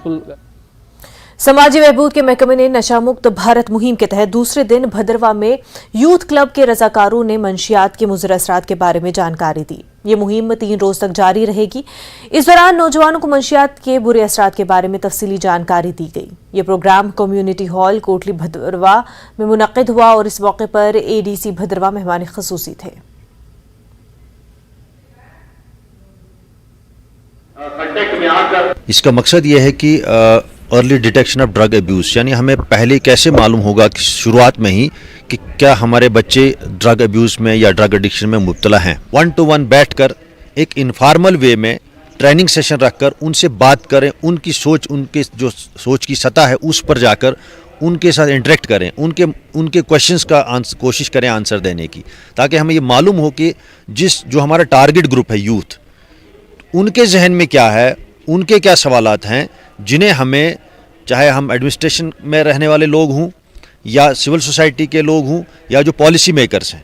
Successful. समाजी बहबूद के महकमे ने नशा मुक्त भारत मुहिम के तहत दूसरे दिन भदरवा में यूथ क्लब के रजाकारों ने मंशियात के मुज़र असरात के बारे में जानकारी दी। ये मुहिम 3 रोज तक जारी रहेगी। इस दौरान नौजवानों को मंशियात के बुरे असरात के बारे में तफसीली जानकारी दी गई। ये programme community hall Kotli Bhadarwa में मुनक्किद हुआ और इस मौके पर ADC भदरवा मेहमान ख़ुसूसी थे। इसका मकसद ये है कि early detection of drug abuse, यानी हमें पहले कैसे मालूम होगा कि शुरुआत में ही कि क्या हमारे बच्चे ड्रग अब्यूज़ में या ड्रग एडिक्शन में मुब्तला हैं। 1-to-1 बैठकर एक इनफॉर्मल वे में ट्रेनिंग सेशन रखकर उनसे बात करें, उनकी सोच, उनके जो सोच की सतह है उस पर जाकर उनके साथ इंटरेक्ट करें, उनके क्वेश्चंस का कोशिश करें आंसर देने की, ताकि हमें ये मालूम हो कि जो हमारा टारगेट ग्रुप है यूथ, उनके जहन में क्या है, उनके क्या सवालात हैं, जिन्हें हमें, चाहे हम एडमिनिस्ट्रेशन में रहने वाले लोग हों या सिविल सोसाइटी के लोग हों या जो पॉलिसी मेकर्स हैं,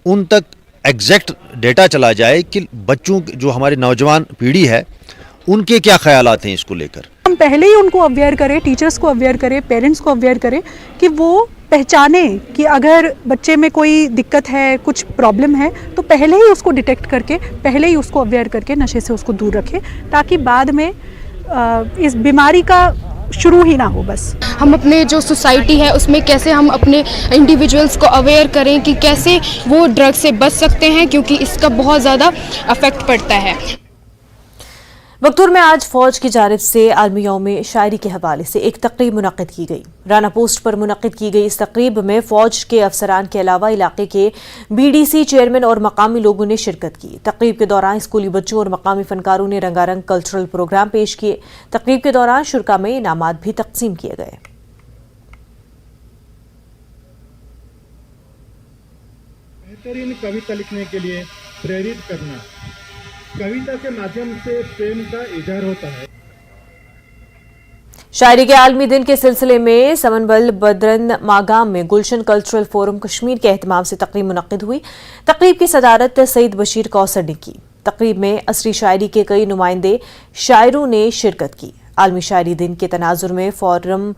उन तक एग्जैक्ट डेटा चला जाए कि बच्चों, जो हमारी नौजवान पीढ़ी है, उनके क्या ख्यालात हैं इसको लेकर। हम पहले ही उनको अवेयर करें, टीचर्स को अवेयर करें, पेरेंट्स को अवेयर करें कि वो पहचाने कि अगर बच्चे में कोई दिक्कत है, कुछ प्रॉब्लम है, तो पहले ही उसको डिटेक्ट करके, पहले ही उसको अवेयर करके नशे से उसको दूर रखें, ताकि बाद में इस बीमारी का शुरू ही ना हो। बस हम अपने जो सोसाइटी है उसमें कैसे हम अपने इंडिविजुअल्स को अवेयर करें कि कैसे वो ड्रग से बच सकते हैं, क्योंकि इसका बहुत ज़्यादा अफेक्ट पड़ता है। बगतूर में आज फौज की जानिब से आलमी यौम शायरी के हवाले से एक तकरीब मुनक्किद की गई। राना पोस्ट पर मुनक्किद की गई इस तकरीब में फौज के अफसरान के अलावा इलाके के BDC चेयरमैन और मकामी लोगों ने शिरकत की। तकरीब के दौरान स्कूली बच्चों और मकामी फनकारों ने रंगारंग कल्चरल प्रोग्राम पेश किए। तकरीब के दौरान शुरका में इनामात भी तकसीम किए गए। बेहतरीन कविता लिखने के लिए प्रेरित करना, कविता के माध्यम से प्रेम का इजहार होता है। शायरी के आलमी दिन के सिलसिले में समनबल बदरन मागाम में गुलशन कल्चरल फोरम कश्मीर के एहतमाम से तकरीब मुनक्किद हुई। तकरीब की सदारत सईद बशीर कौसर ने की। तकरीब में असरी शायरी के कई नुमाइंदे शायरों ने शिरकत की। आलमी शायरी दिन के तनाजुर में फोरम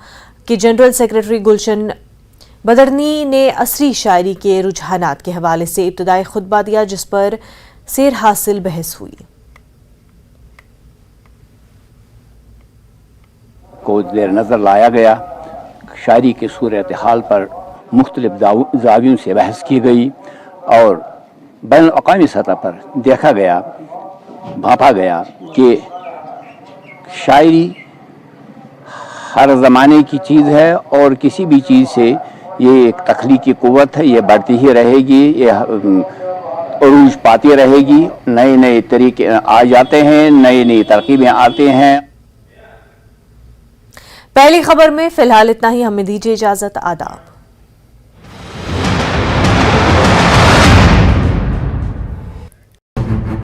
के जनरल सेक्रेटरी गुलशन बदरनी ने असरी शायरी के रुझानात के हवाले से इब्तदाई खुतबा दिया, जिस पर सेर हासिल बहस हुई। को ज़ेर नज़र लाया गया, शायरी की सूरत हाल पर मुख्तलिफ ज़ावियों से बहस की गई और बैन अक़वामी सतह पर देखा गया, भांपा गया कि शायरी हर ज़माने की चीज़ है और किसी भी चीज़ से ये एक तख्लीकी क़ुव्वत है, ये बढ़ती ही रहेगी, ये अरूज पाती रहेगी। नए नए तरीके आ जाते हैं, नई नई तरकीबें आते हैं। पहली खबर में फिलहाल इतना ही। हमें दीजिए इजाजत। आदाब।